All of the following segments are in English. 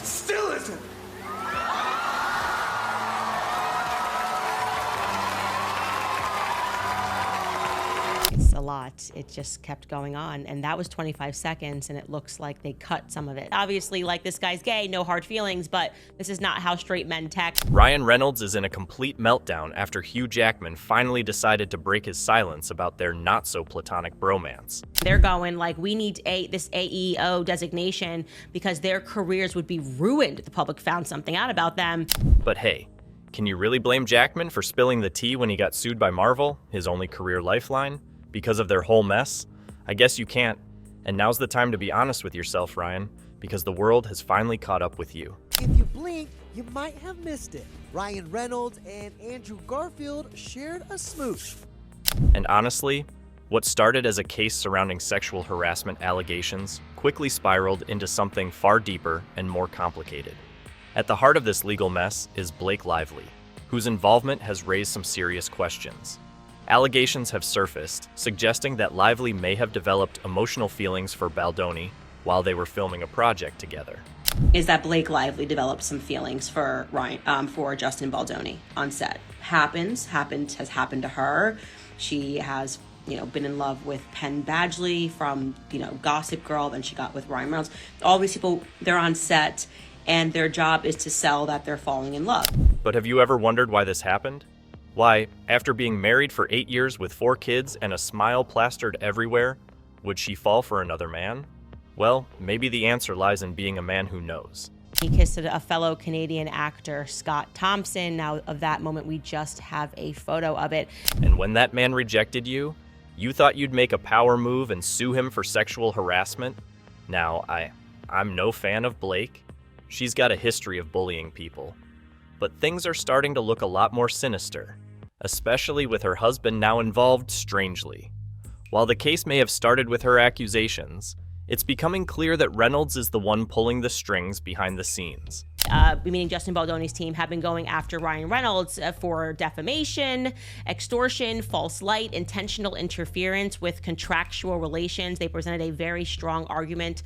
Still isn't. It's a lot. It just kept going on, and that was 25 seconds, and it looks like they cut some of it. Obviously, like, this guy's gay, no hard feelings, but this is not how straight men text. Ryan Reynolds is in a complete meltdown after Hugh Jackman finally decided to break his silence about their not-so-platonic bromance. They're going, like, we need this AEO designation because their careers would be ruined if the public found something out about them. But hey, can you really blame Jackman for spilling the tea when he got sued by Marvel, his only career lifeline, because of their whole mess? I guess you can't. And now's the time to be honest with yourself, Ryan, because the world has finally caught up with you. If you blink, you might have missed it. Ryan Reynolds and Andrew Garfield shared a smooch. And honestly, what started as a case surrounding sexual harassment allegations quickly spiraled into something far deeper and more complicated. At the heart of this legal mess is Blake Lively, whose involvement has raised some serious questions. Allegations have surfaced, suggesting that Lively may have developed emotional feelings for Baldoni while they were filming a project together. Is that Blake Lively developed some feelings for Justin Baldoni on set. Has happened to her. She has, been in love with Penn Badgley from, Gossip Girl, then she got with Ryan Reynolds. All these people, they're on set, and their job is to sell that they're falling in love. But have you ever wondered why this happened? Why, after being married for 8 years with 4 kids and a smile plastered everywhere, would she fall for another man? Well, maybe the answer lies in being a man who knows. He kissed a fellow Canadian actor, Scott Thompson. Now, of that moment, we just have a photo of it. And when that man rejected you, you thought you'd make a power move and sue him for sexual harassment? Now, I'm no fan of Blake. She's got a history of bullying people. But things are starting to look a lot more sinister, especially with her husband now involved strangely. While the case may have started with her accusations, it's becoming clear that Reynolds is the one pulling the strings behind the scenes. Meaning Justin Baldoni's team have been going after Ryan Reynolds for defamation, extortion, false light, intentional interference with contractual relations. They presented a very strong argument.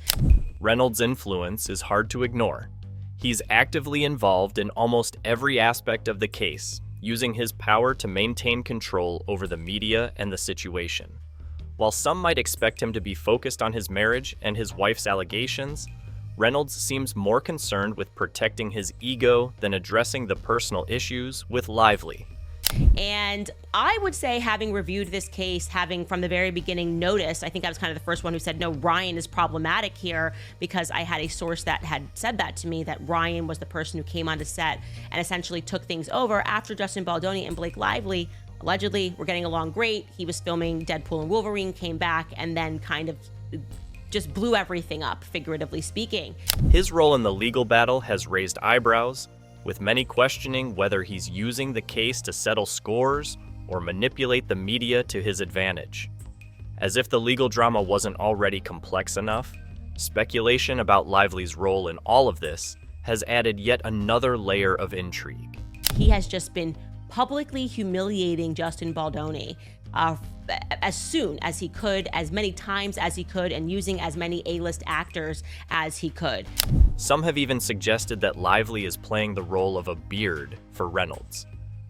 Reynolds' influence is hard to ignore. He's actively involved in almost every aspect of the case, using his power to maintain control over the media and the situation. While some might expect him to be focused on his marriage and his wife's allegations, Reynolds seems more concerned with protecting his ego than addressing the personal issues with Lively. And I would say, having reviewed this case, having from the very beginning noticed, I think I was kind of the first one who said, no, Ryan is problematic here, because I had a source that had said that to me, that Ryan was the person who came onto set and essentially took things over after Justin Baldoni and Blake Lively allegedly were getting along great. He was filming Deadpool and Wolverine, came back, and then kind of just blew everything up, figuratively speaking. His role in the legal battle has raised eyebrows, with many questioning whether he's using the case to settle scores or manipulate the media to his advantage. As if the legal drama wasn't already complex enough, speculation about Lively's role in all of this has added yet another layer of intrigue. He has just been publicly humiliating Justin Baldoni as soon as he could, as many times as he could, and using as many A-list actors as he could. Some have even suggested that Lively is playing the role of a beard for Reynolds,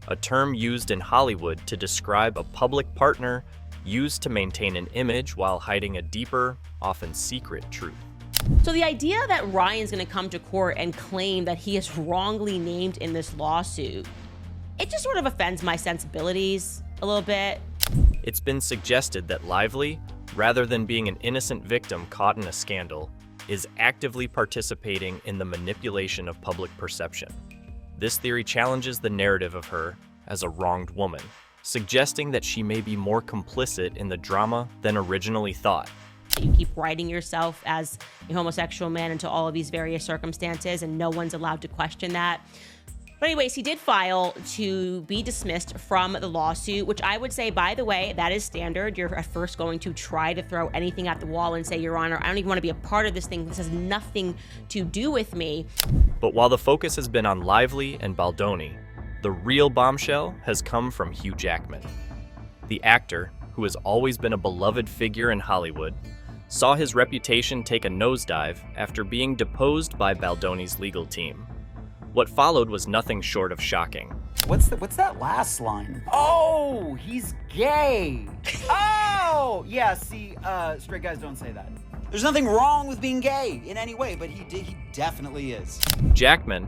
a term used in Hollywood to describe a public partner used to maintain an image while hiding a deeper, often secret truth. So the idea that Ryan's going to come to court and claim that he is wrongly named in this lawsuit, it just sort of offends my sensibilities a little bit. It's been suggested that Lively, rather than being an innocent victim caught in a scandal, is actively participating in the manipulation of public perception. This theory challenges the narrative of her as a wronged woman, suggesting that she may be more complicit in the drama than originally thought. You keep writing yourself as a homosexual man into all of these various circumstances, and no one's allowed to question that. But anyways, he did file to be dismissed from the lawsuit, which I would say, by the way, that is standard. You're at first going to try to throw anything at the wall and say, Your Honor, I don't even want to be a part of this thing. This has nothing to do with me. But while the focus has been on Lively and Baldoni, the real bombshell has come from Hugh Jackman. The actor, who has always been a beloved figure in Hollywood, saw his reputation take a nosedive after being deposed by Baldoni's legal team. What followed was nothing short of shocking. What's that last line? Oh, he's gay. Oh, yeah, see, straight guys don't say that. There's nothing wrong with being gay in any way, but he definitely is. Jackman,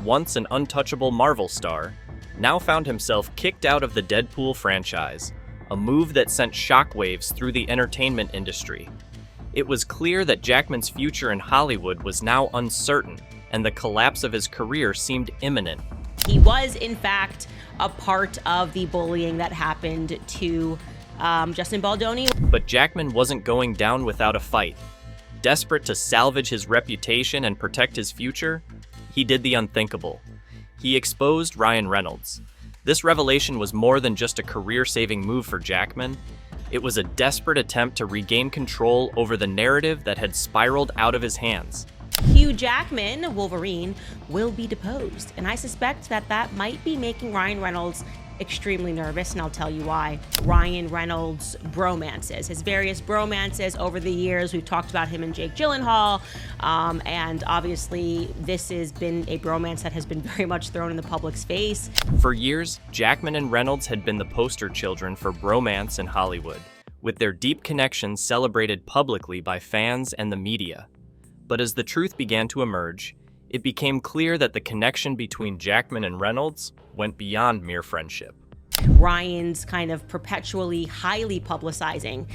once an untouchable Marvel star, now found himself kicked out of the Deadpool franchise, a move that sent shockwaves through the entertainment industry. It was clear that Jackman's future in Hollywood was now uncertain, and the collapse of his career seemed imminent. He was, in fact, a part of the bullying that happened to Justin Baldoni. But Jackman wasn't going down without a fight. Desperate to salvage his reputation and protect his future, he did the unthinkable. He exposed Ryan Reynolds. This revelation was more than just a career-saving move for Jackman. It was a desperate attempt to regain control over the narrative that had spiraled out of his hands. Hugh Jackman, Wolverine, will be deposed, and I suspect that might be making Ryan Reynolds extremely nervous, and I'll tell you why. Ryan Reynolds' bromances, his various bromances over the years. We've talked about him and Jake Gyllenhaal, and obviously this has been a bromance that has been very much thrown in the public's face. For years, Jackman and Reynolds had been the poster children for bromance in Hollywood, with their deep connections celebrated publicly by fans and the media. But as the truth began to emerge, it became clear that the connection between Jackman and Reynolds went beyond mere friendship. Ryan's kind of perpetually highly publicizing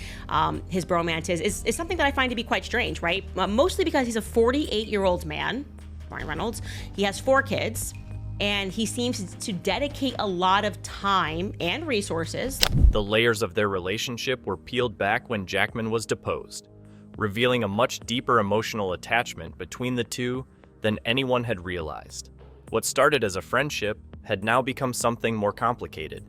his bromances is something that I find to be quite strange, right? Mostly because he's a 48-year-old man, Ryan Reynolds. He has 4 kids, and he seems to dedicate a lot of time and resources. The layers of their relationship were peeled back when Jackman was deposed, revealing a much deeper emotional attachment between the two than anyone had realized. What started as a friendship had now become something more complicated.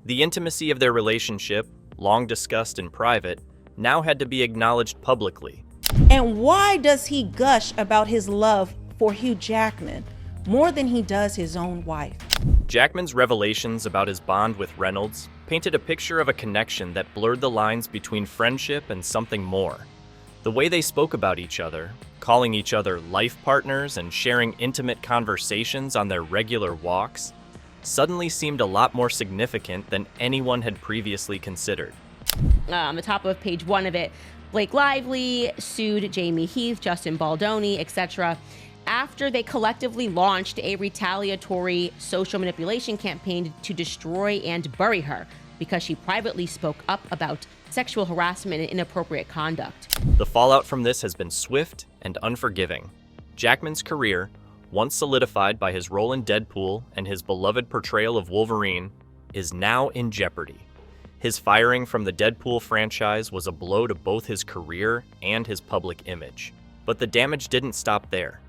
The intimacy of their relationship, long discussed in private, now had to be acknowledged publicly. And why does he gush about his love for Hugh Jackman more than he does his own wife? Jackman's revelations about his bond with Reynolds painted a picture of a connection that blurred the lines between friendship and something more. The way they spoke about each other, calling each other life partners and sharing intimate conversations on their regular walks, suddenly seemed a lot more significant than anyone had previously considered. On the top of page 1 of it, Blake Lively sued Jamie Heath, Justin Baldoni, etc. after they collectively launched a retaliatory social manipulation campaign to destroy and bury her because she privately spoke up about sexual harassment and inappropriate conduct. The fallout from this has been swift and unforgiving. Jackman's career, once solidified by his role in Deadpool and his beloved portrayal of Wolverine, is now in jeopardy. His firing from the Deadpool franchise was a blow to both his career and his public image. But the damage didn't stop there.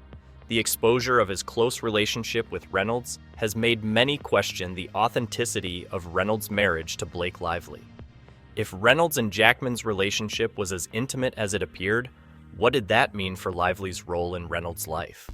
The exposure of his close relationship with Reynolds has made many question the authenticity of Reynolds' marriage to Blake Lively. If Reynolds and Jackman's relationship was as intimate as it appeared, what did that mean for Lively's role in Reynolds' life?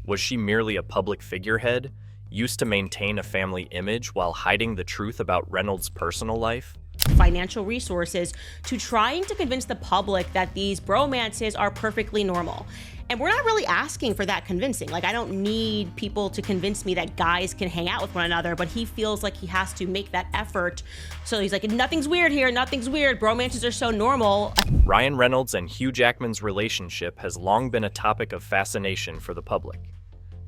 Was she merely a public figurehead, used to maintain a family image while hiding the truth about Reynolds' personal life? Financial resources to trying to convince the public that these bromances are perfectly normal. And we're not really asking for that convincing. Like, I don't need people to convince me that guys can hang out with one another, but he feels like he has to make that effort. So he's like, nothing's weird here, nothing's weird. Bromances are so normal. Ryan Reynolds and Hugh Jackman's relationship has long been a topic of fascination for the public.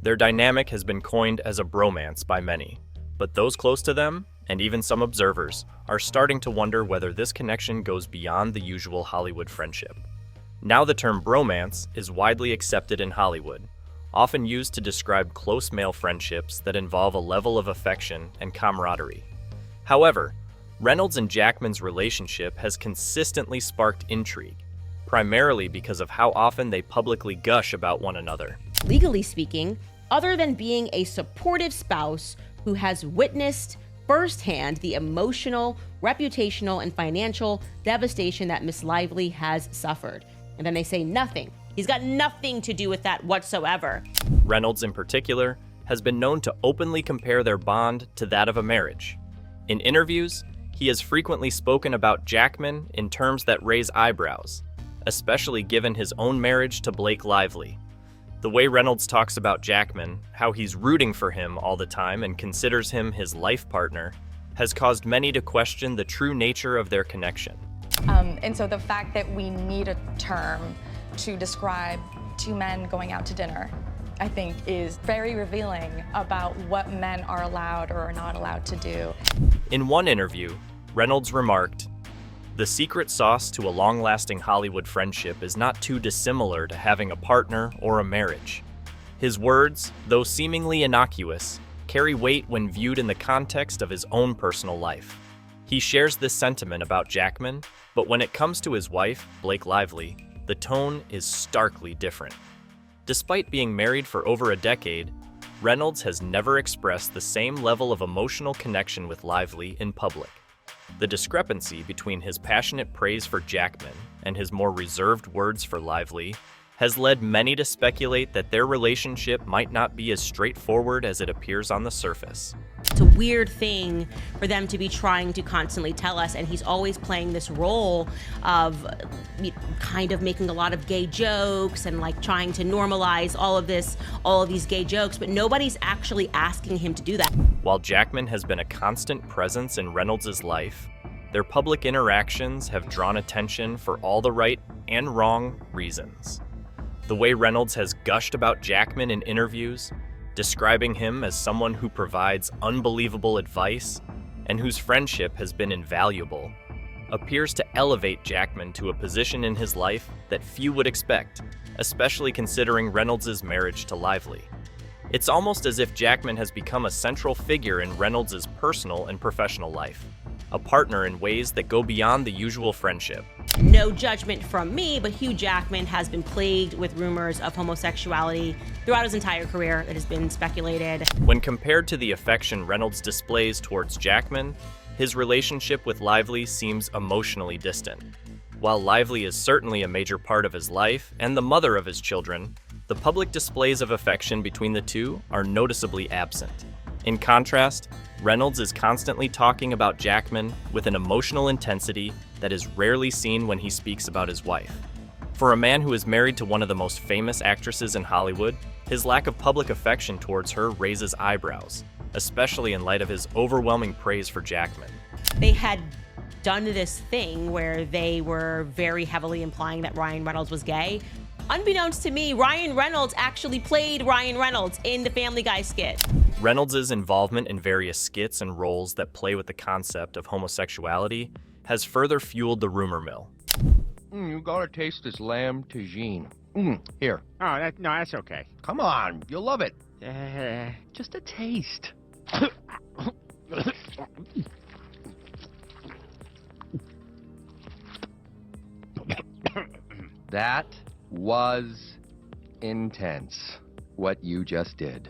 Their dynamic has been coined as a bromance by many, but those close to them, and even some observers, are starting to wonder whether this connection goes beyond the usual Hollywood friendship. Now the term bromance is widely accepted in Hollywood, often used to describe close male friendships that involve a level of affection and camaraderie. However, Reynolds and Jackman's relationship has consistently sparked intrigue, primarily because of how often they publicly gush about one another. Legally speaking, other than being a supportive spouse who has witnessed firsthand the emotional, reputational, and financial devastation that Miss Lively has suffered. And then they say nothing. He's got nothing to do with that whatsoever. Reynolds, in particular, has been known to openly compare their bond to that of a marriage. In interviews, he has frequently spoken about Jackman in terms that raise eyebrows. especially given his own marriage to Blake Lively. The way Reynolds talks about Jackman, how he's rooting for him all the time and considers him his life partner, has caused many to question the true nature of their connection. And so the fact that we need a term to describe two men going out to dinner, I think, is very revealing about what men are allowed or are not allowed to do. In one interview, Reynolds remarked, "The secret sauce to a long-lasting Hollywood friendship is not too dissimilar to having a partner or a marriage." His words, though seemingly innocuous, carry weight when viewed in the context of his own personal life. He shares this sentiment about Jackman, but when it comes to his wife, Blake Lively, the tone is starkly different. Despite being married for over a decade, Reynolds has never expressed the same level of emotional connection with Lively in public. The discrepancy between his passionate praise for Jackman and his more reserved words for Lively has led many to speculate that their relationship might not be as straightforward as it appears on the surface. It's a weird thing for them to be trying to constantly tell us, and he's always playing this role of kind of making a lot of gay jokes and like trying to normalize all of these gay jokes, but nobody's actually asking him to do that. While Jackman has been a constant presence in Reynolds' life, their public interactions have drawn attention for all the right and wrong reasons. The way Reynolds has gushed about Jackman in interviews, describing him as someone who provides unbelievable advice and whose friendship has been invaluable, appears to elevate Jackman to a position in his life that few would expect, especially considering Reynolds' marriage to Lively. It's almost as if Jackman has become a central figure in Reynolds' personal and professional life, a partner in ways that go beyond the usual friendship. No judgment from me, but Hugh Jackman has been plagued with rumors of homosexuality throughout his entire career. It has been speculated. When compared to the affection Reynolds displays towards Jackman, his relationship with Lively seems emotionally distant. While Lively is certainly a major part of his life and the mother of his children, the public displays of affection between the two are noticeably absent. In contrast, Reynolds is constantly talking about Jackman with an emotional intensity that is rarely seen when he speaks about his wife. For a man who is married to one of the most famous actresses in Hollywood, his lack of public affection towards her raises eyebrows, especially in light of his overwhelming praise for Jackman. They had done this thing where they were very heavily implying that Ryan Reynolds was gay. Unbeknownst to me, Ryan Reynolds actually played Ryan Reynolds in the Family Guy skit. Reynolds' involvement in various skits and roles that play with the concept of homosexuality has further fueled the rumor mill. You gotta taste this lamb tagine. Here. Oh, no, that's okay. Come on, you'll love it. Just a taste. That was intense, what you just did.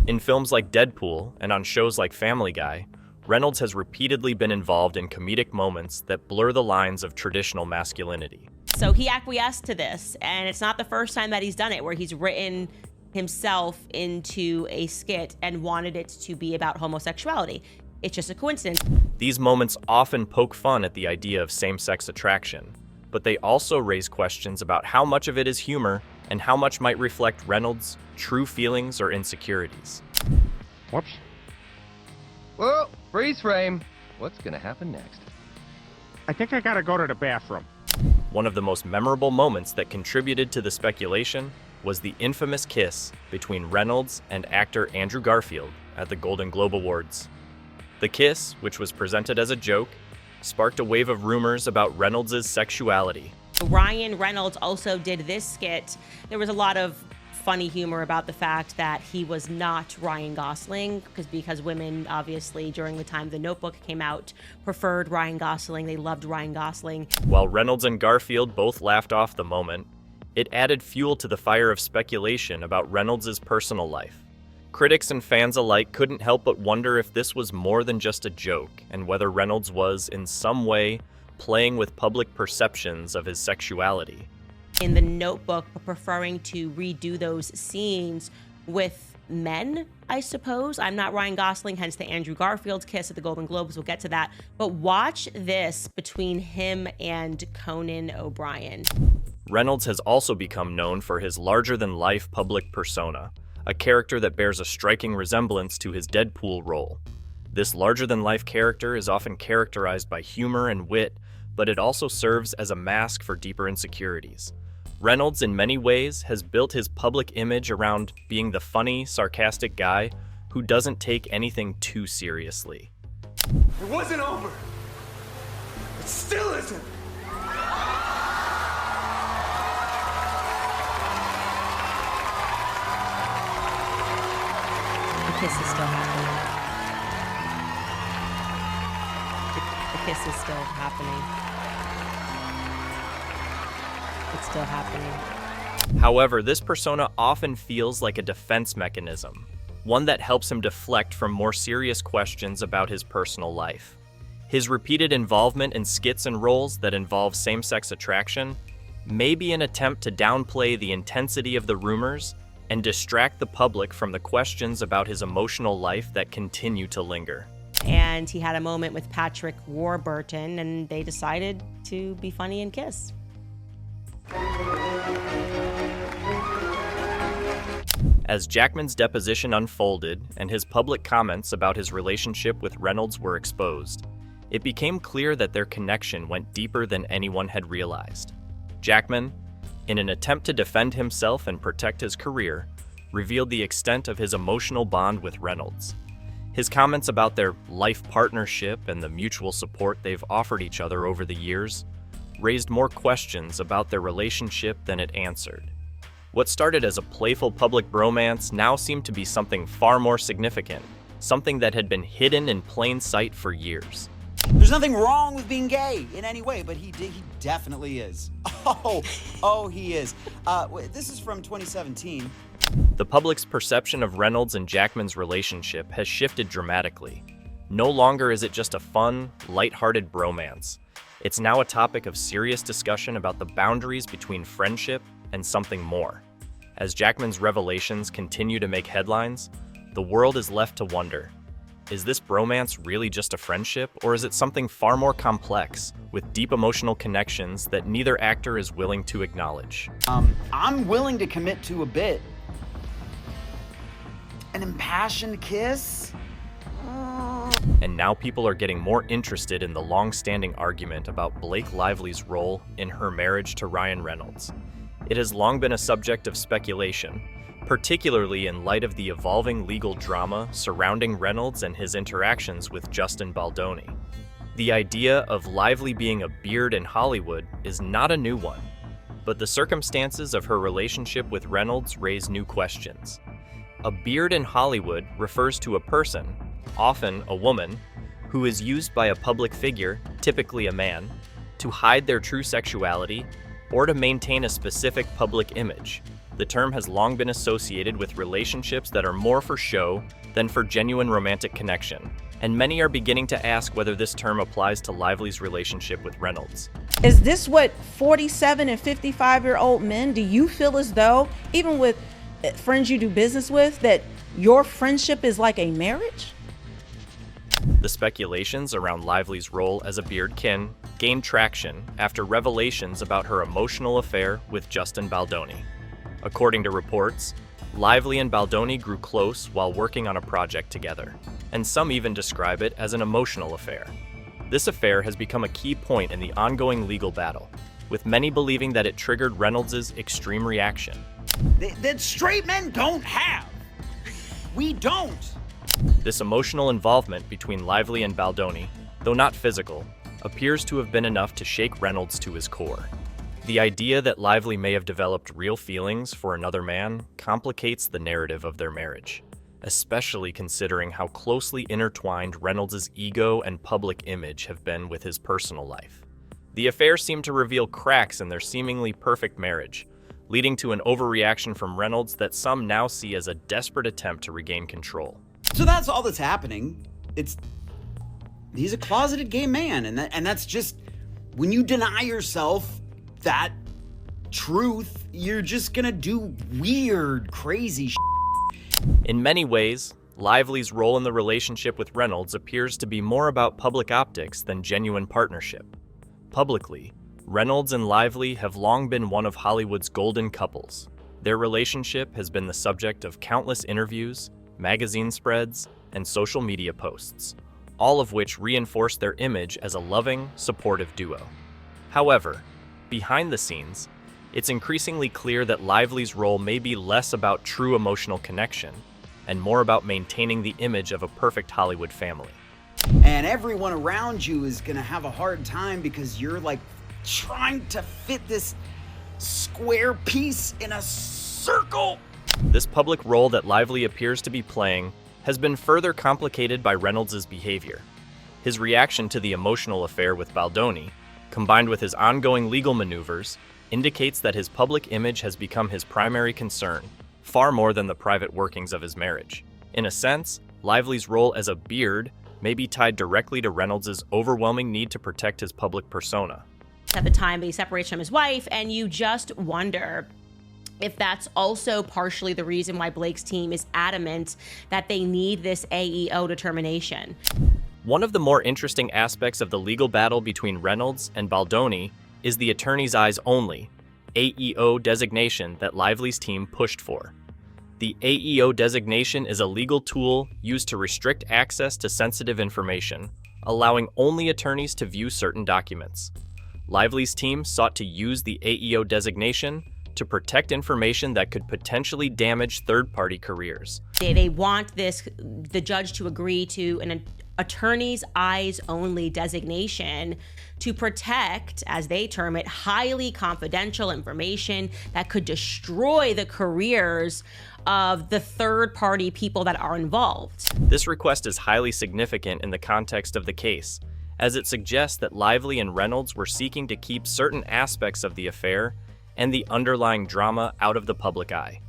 In films like Deadpool and on shows like Family Guy, Reynolds has repeatedly been involved in comedic moments that blur the lines of traditional masculinity. So he acquiesced to this, and it's not the first time that he's done it, where he's written himself into a skit and wanted it to be about homosexuality. It's just a coincidence. These moments often poke fun at the idea of same-sex attraction, but they also raise questions about how much of it is humor and how much might reflect Reynolds' true feelings or insecurities. Whoops. Well, freeze frame. What's gonna happen next? I think I gotta go to the bathroom. One of the most memorable moments that contributed to the speculation was the infamous kiss between Reynolds and actor Andrew Garfield at the Golden Globe Awards. The kiss, which was presented as a joke, sparked a wave of rumors about Reynolds' sexuality. Ryan Reynolds also did this skit. There was a lot of funny humor about the fact that he was not Ryan Gosling, because women, obviously, during the time The Notebook came out, preferred Ryan Gosling. They loved Ryan Gosling. While Reynolds and Garfield both laughed off the moment, it added fuel to the fire of speculation about Reynolds' personal life. Critics and fans alike couldn't help but wonder if this was more than just a joke, and whether Reynolds was, in some way, playing with public perceptions of his sexuality. In The Notebook, preferring to redo those scenes with men, I suppose. I'm not Ryan Gosling, hence the Andrew Garfield kiss at the Golden Globes. We'll get to that. But watch this between him and Conan O'Brien. Reynolds has also become known for his larger-than-life public persona, a character that bears a striking resemblance to his Deadpool role. This larger-than-life character is often characterized by humor and wit, but it also serves as a mask for deeper insecurities. Reynolds, in many ways, has built his public image around being the funny, sarcastic guy who doesn't take anything too seriously. It wasn't over. It still isn't. The kiss is still happening. The kiss is still happening. It's still happening. However, this persona often feels like a defense mechanism, one that helps him deflect from more serious questions about his personal life. His repeated involvement in skits and roles that involve same-sex attraction may be an attempt to downplay the intensity of the rumors and distract the public from the questions about his emotional life that continue to linger. And he had a moment with Patrick Warburton, and they decided to be funny and kiss. As Jackman's deposition unfolded and his public comments about his relationship with Reynolds were exposed, it became clear that their connection went deeper than anyone had realized. Jackman, in an attempt to defend himself and protect his career, revealed the extent of his emotional bond with Reynolds. His comments about their life partnership and the mutual support they've offered each other over the years raised more questions about their relationship than it answered. What started as a playful public bromance now seemed to be something far more significant, something that had been hidden in plain sight for years. There's nothing wrong with being gay in any way, but he definitely is. Oh, he is. This is from 2017. The public's perception of Reynolds and Jackman's relationship has shifted dramatically. No longer is it just a fun, lighthearted bromance. It's now a topic of serious discussion about the boundaries between friendship and something more. As Jackman's revelations continue to make headlines, the world is left to wonder, is this bromance really just a friendship, or is it something far more complex, with deep emotional connections that neither actor is willing to acknowledge? I'm willing to commit to a bit. An impassioned kiss? And now people are getting more interested in the long-standing argument about Blake Lively's role in her marriage to Ryan Reynolds. It has long been a subject of speculation, particularly in light of the evolving legal drama surrounding Reynolds and his interactions with Justin Baldoni. The idea of Lively being a beard in Hollywood is not a new one, but the circumstances of her relationship with Reynolds raise new questions. A beard in Hollywood refers to a person, often a woman, who is used by a public figure, typically a man, to hide their true sexuality or to maintain a specific public image. The term has long been associated with relationships that are more for show than for genuine romantic connection, and many are beginning to ask whether this term applies to Lively's relationship with Reynolds. Is this what 47 and 55-year-old men, do you feel as though, even with friends you do business with, that your friendship is like a marriage? The speculations around Lively's role as a beardkin gained traction after revelations about her emotional affair with Justin Baldoni. According to reports, Lively and Baldoni grew close while working on a project together, and some even describe it as an emotional affair. This affair has become a key point in the ongoing legal battle, with many believing that it triggered Reynolds' extreme reaction. That straight men don't have. We don't. This emotional involvement between Lively and Baldoni, though not physical, appears to have been enough to shake Reynolds to his core. The idea that Lively may have developed real feelings for another man complicates the narrative of their marriage, especially considering how closely intertwined Reynolds' ego and public image have been with his personal life. The affair seemed to reveal cracks in their seemingly perfect marriage, leading to an overreaction from Reynolds that some now see as a desperate attempt to regain control. So that's all that's happening. He's a closeted gay man, and that's just, when you deny yourself that truth, you're just gonna do weird, crazy shit. In many ways, Lively's role in the relationship with Reynolds appears to be more about public optics than genuine partnership. Publicly, Reynolds and Lively have long been one of Hollywood's golden couples. Their relationship has been the subject of countless interviews, magazine spreads, and social media posts, all of which reinforce their image as a loving, supportive duo. However, behind the scenes, it's increasingly clear that Lively's role may be less about true emotional connection and more about maintaining the image of a perfect Hollywood family. And everyone around you is gonna have a hard time because you're like trying to fit this square piece in a circle. This public role that Lively appears to be playing has been further complicated by Reynolds' behavior. His reaction to the emotional affair with Baldoni, combined with his ongoing legal maneuvers, indicates that his public image has become his primary concern, far more than the private workings of his marriage. In a sense, Lively's role as a beard may be tied directly to Reynolds' overwhelming need to protect his public persona. At the time that he separates from his wife, and you just wonder if that's also partially the reason why Blake's team is adamant that they need this AEO determination. One of the more interesting aspects of the legal battle between Reynolds and Baldoni is the attorney's eyes only, AEO designation that Lively's team pushed for. The AEO designation is a legal tool used to restrict access to sensitive information, allowing only attorneys to view certain documents. Lively's team sought to use the AEO designation to protect information that could potentially damage third-party careers. They want the judge to agree to an attorney's eyes only designation to protect, as they term it, highly confidential information that could destroy the careers of the third-party people that are involved. This request is highly significant in the context of the case, as it suggests that Lively and Reynolds were seeking to keep certain aspects of the affair and the underlying drama out of the public eye.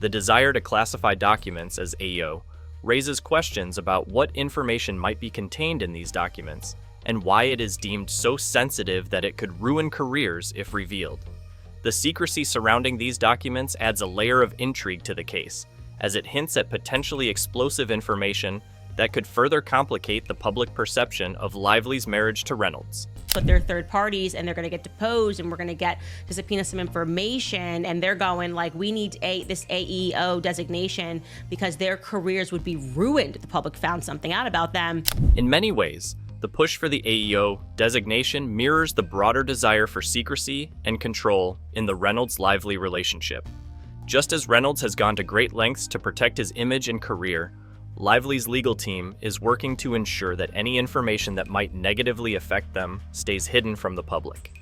The desire to classify documents as AEO raises questions about what information might be contained in these documents and why it is deemed so sensitive that it could ruin careers if revealed. The secrecy surrounding these documents adds a layer of intrigue to the case, as it hints at potentially explosive information that could further complicate the public perception of Lively's marriage to Reynolds. But they're third parties and they're going to get deposed and we're going to get to subpoena some information, and they're going like, we need this AEO designation because their careers would be ruined if the public found something out about them. In many ways, the push for the AEO designation mirrors the broader desire for secrecy and control in the Reynolds-Lively relationship. Just as Reynolds has gone to great lengths to protect his image and career, Lively's legal team is working to ensure that any information that might negatively affect them stays hidden from the public.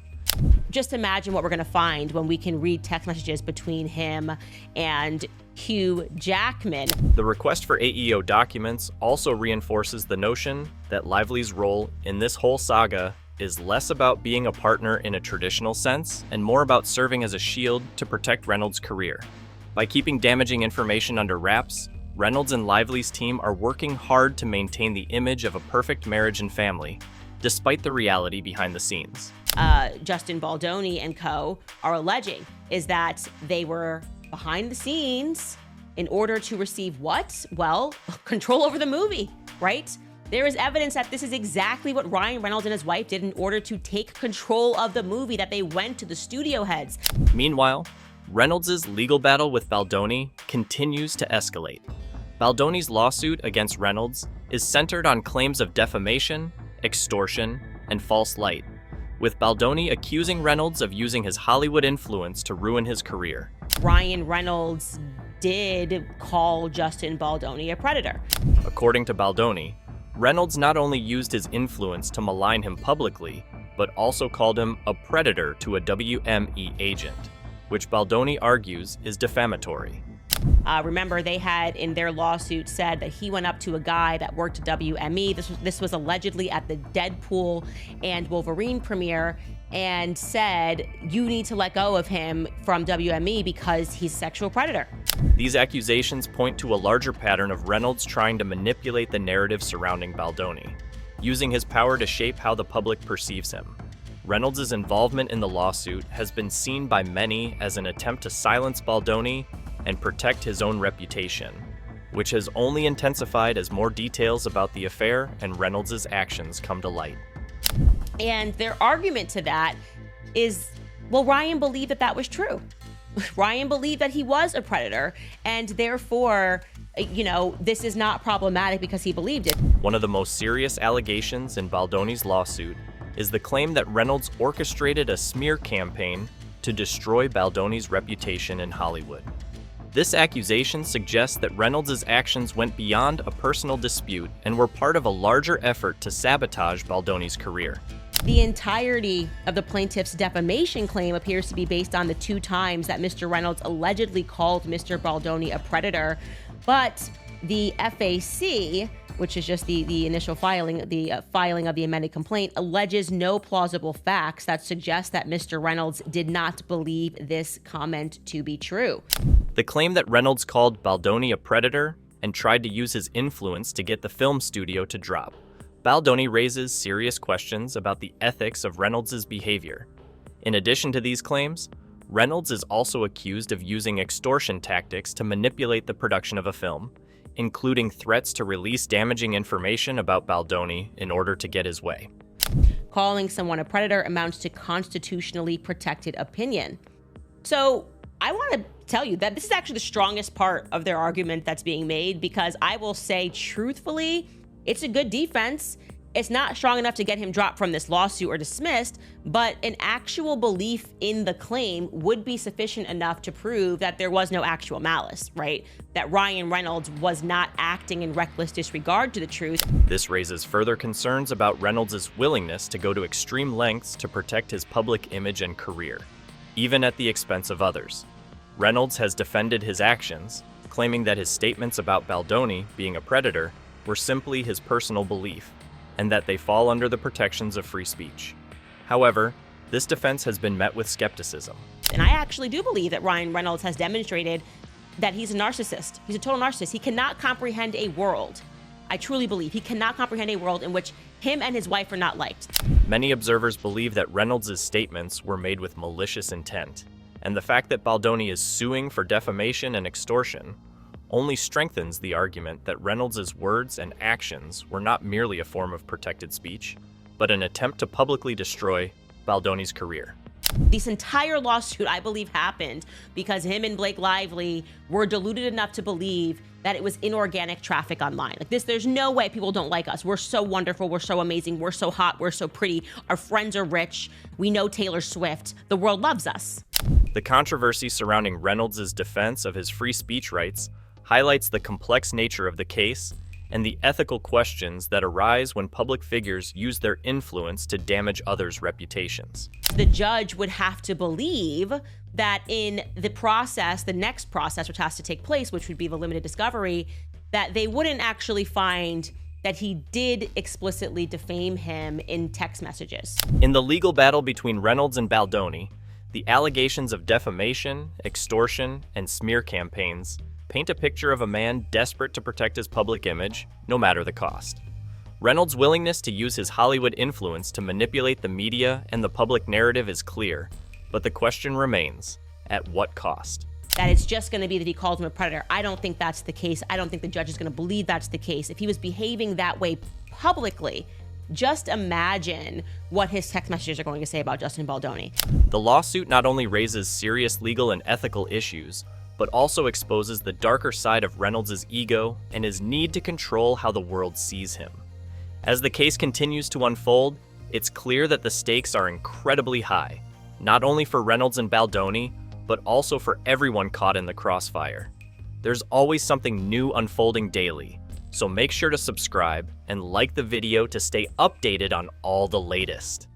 Just imagine what we're going to find when we can read text messages between him and Hugh Jackman. The request for AEO documents also reinforces the notion that Lively's role in this whole saga is less about being a partner in a traditional sense and more about serving as a shield to protect Reynolds' career. By keeping damaging information under wraps, Reynolds and Lively's team are working hard to maintain the image of a perfect marriage and family, despite the reality behind the scenes. Justin Baldoni and co. are alleging is that they were behind the scenes in order to receive what? Well, control over the movie, right? There is evidence that this is exactly what Ryan Reynolds and his wife did in order to take control of the movie, that they went to the studio heads. Meanwhile, Reynolds' legal battle with Baldoni continues to escalate. Baldoni's lawsuit against Reynolds is centered on claims of defamation, extortion, and false light, with Baldoni accusing Reynolds of using his Hollywood influence to ruin his career. Ryan Reynolds did call Justin Baldoni a predator. According to Baldoni, Reynolds not only used his influence to malign him publicly, but also called him a predator to a WME agent, which Baldoni argues is defamatory. Remember, they had in their lawsuit said that he went up to a guy that worked at WME. This was allegedly at the Deadpool and Wolverine premiere, and said, you need to let go of him from WME because he's a sexual predator. These accusations point to a larger pattern of Reynolds trying to manipulate the narrative surrounding Baldoni, using his power to shape how the public perceives him. Reynolds' involvement in the lawsuit has been seen by many as an attempt to silence Baldoni and protect his own reputation, which has only intensified as more details about the affair and Reynolds' actions come to light. And their argument to that is, well, Ryan believed that that was true. Ryan believed that he was a predator, and therefore, this is not problematic because he believed it. One of the most serious allegations in Baldoni's lawsuit is the claim that Reynolds orchestrated a smear campaign to destroy Baldoni's reputation in Hollywood. This accusation suggests that Reynolds' actions went beyond a personal dispute and were part of a larger effort to sabotage Baldoni's career. The entirety of the plaintiff's defamation claim appears to be based on the 2 times that Mr. Reynolds allegedly called Mr. Baldoni a predator, but the FAC, which is just the initial filing, the filing of the amended complaint, alleges no plausible facts that suggest that Mr. Reynolds did not believe this comment to be true. The claim that Reynolds called Baldoni a predator and tried to use his influence to get the film studio to drop. Baldoni raises serious questions about the ethics of Reynolds' behavior. In addition to these claims, Reynolds is also accused of using extortion tactics to manipulate the production of a film, including threats to release damaging information about Baldoni in order to get his way. Calling someone a predator amounts to constitutionally protected opinion. So I want to tell you that this is actually the strongest part of their argument that's being made, because I will say truthfully, it's a good defense. It's not strong enough to get him dropped from this lawsuit or dismissed, but an actual belief in the claim would be sufficient enough to prove that there was no actual malice, right? That Ryan Reynolds was not acting in reckless disregard to the truth. This raises further concerns about Reynolds' willingness to go to extreme lengths to protect his public image and career, even at the expense of others. Reynolds has defended his actions, claiming that his statements about Baldoni being a predator were simply his personal belief, and that they fall under the protections of free speech. However, this defense has been met with skepticism. And I actually do believe that Ryan Reynolds has demonstrated that he's a narcissist. He's a total narcissist. He cannot comprehend a world. I truly believe he cannot comprehend a world in which him and his wife are not liked. Many observers believe that Reynolds' statements were made with malicious intent, and the fact that Baldoni is suing for defamation and extortion only strengthens the argument that Reynolds' words and actions were not merely a form of protected speech, but an attempt to publicly destroy Baldoni's career. This entire lawsuit, I believe, happened because him and Blake Lively were deluded enough to believe that it was inorganic traffic online. Like this, there's no way people don't like us. We're so wonderful. We're so amazing. We're so hot. We're so pretty. Our friends are rich. We know Taylor Swift. The world loves us. The controversy surrounding Reynolds' defense of his free speech rights highlights the complex nature of the case and the ethical questions that arise when public figures use their influence to damage others' reputations. The judge would have to believe that in the process, the next process which has to take place, which would be the limited discovery, that they wouldn't actually find that he did explicitly defame him in text messages. In the legal battle between Reynolds and Baldoni, the allegations of defamation, extortion, and smear campaigns paint a picture of a man desperate to protect his public image, no matter the cost. Reynolds' willingness to use his Hollywood influence to manipulate the media and the public narrative is clear, but the question remains, at what cost? That it's just going to be that he calls him a predator. I don't think that's the case. I don't think the judge is going to believe that's the case. If he was behaving that way publicly, just imagine what his text messages are going to say about Justin Baldoni. The lawsuit not only raises serious legal and ethical issues, but also exposes the darker side of Reynolds' ego and his need to control how the world sees him. As the case continues to unfold, it's clear that the stakes are incredibly high, not only for Reynolds and Baldoni, but also for everyone caught in the crossfire. There's always something new unfolding daily, so make sure to subscribe and like the video to stay updated on all the latest.